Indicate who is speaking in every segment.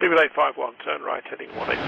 Speaker 1: BBL 851, turn right, heading 180.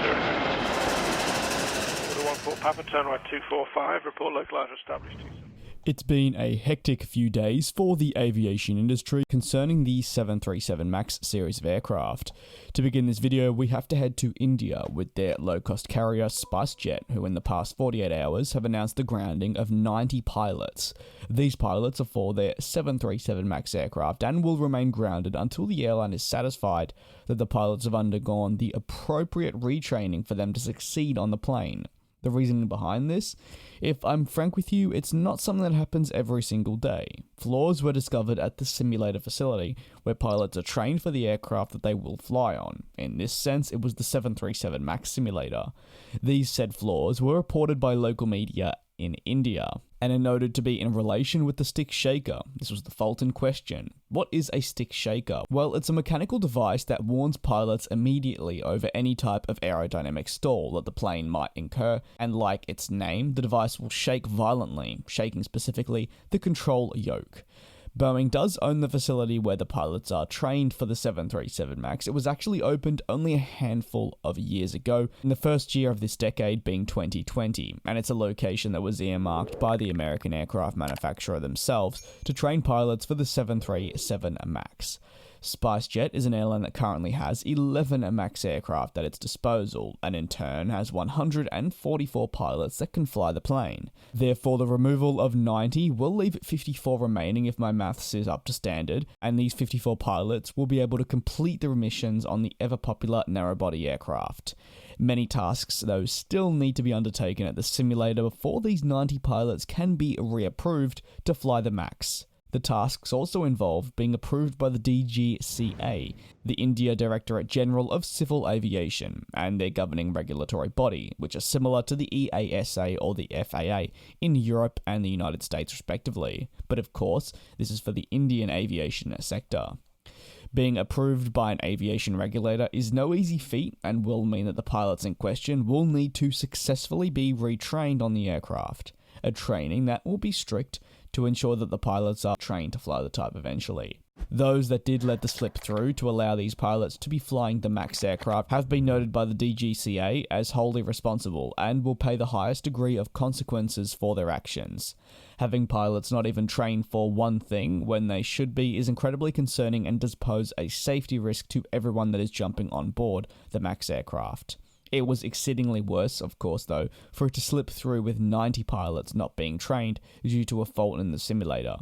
Speaker 1: Order 14 Papa, turn right 245, report localizer established 27.
Speaker 2: It's been a hectic few days for the aviation industry concerning the 737 MAX series of aircraft. To begin this video, we have to head to India with their low-cost carrier SpiceJet, who in the past 48 hours have announced the grounding of 90 pilots. These pilots are for their 737 MAX aircraft and will remain grounded until the airline is satisfied that the pilots have undergone the appropriate retraining for them to succeed on the plane. The reasoning behind this? If I'm frank with you, it's not something that happens every single day. Flaws were discovered at the simulator facility, where pilots are trained for the aircraft that they will fly on. In this sense, it was the 737 MAX simulator. These said flaws were reported by local media in India, and are noted to be in relation with the stick shaker. This was the fault in question. What is a stick shaker? Well, it's a mechanical device that warns pilots immediately over any type of aerodynamic stall that the plane might incur, and like its name, the device will shake violently, shaking specifically the control yoke. Boeing does own the facility where the pilots are trained for the 737 MAX. It was actually opened only a handful of years ago, in the first year of this decade being 2020, and it's a location that was earmarked by the American aircraft manufacturer themselves to train pilots for the 737 MAX. SpiceJet is an airline that currently has 11 MAX aircraft at its disposal, and in turn has 144 pilots that can fly the plane. Therefore, the removal of 90 will leave 54 remaining if my maths is up to standard, and these 54 pilots will be able to complete their missions on the ever-popular narrow-body aircraft. Many tasks, though, still need to be undertaken at the simulator before these 90 pilots can be reapproved to fly the MAX. The tasks also involve being approved by the DGCA, the India Directorate General of Civil Aviation, and their governing regulatory body, which are similar to the EASA or the FAA in Europe and the United States respectively. But of course, this is for the Indian aviation sector. Being approved by an aviation regulator is no easy feat and will mean that the pilots in question will need to successfully be retrained on the aircraft, a training that will be strict to ensure that the pilots are trained to fly the type eventually. Those that did let the slip through to allow these pilots to be flying the MAX aircraft have been noted by the DGCA as wholly responsible and will pay the highest degree of consequences for their actions. Having pilots not even trained for one thing when they should be is incredibly concerning and does pose a safety risk to everyone that is jumping on board the MAX aircraft. It was exceedingly worse, of course, though, for it to slip through with 90 pilots not being trained due to a fault in the simulator.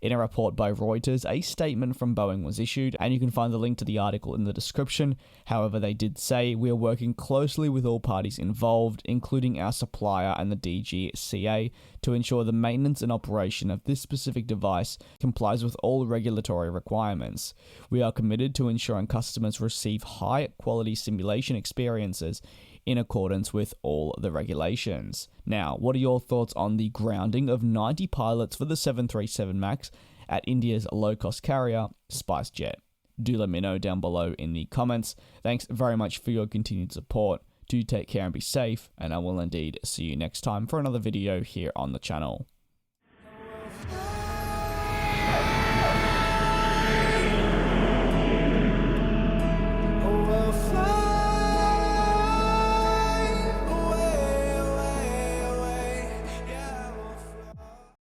Speaker 2: In a report by Reuters, a statement from Boeing was issued, and you can find the link to the article in the description. However, they did say, "We are working closely with all parties involved, including our supplier and the DGCA, to ensure the maintenance and operation of this specific device complies with all regulatory requirements. We are committed to ensuring customers receive high-quality simulation experiences in accordance with all the regulations." Now, what are your thoughts on the grounding of 90 pilots for the 737 MAX at India's low-cost carrier, SpiceJet? Do let me know down below in the comments. Thanks very much for your continued support. Do take care and be safe, and I will indeed see you next time for another video here on the channel.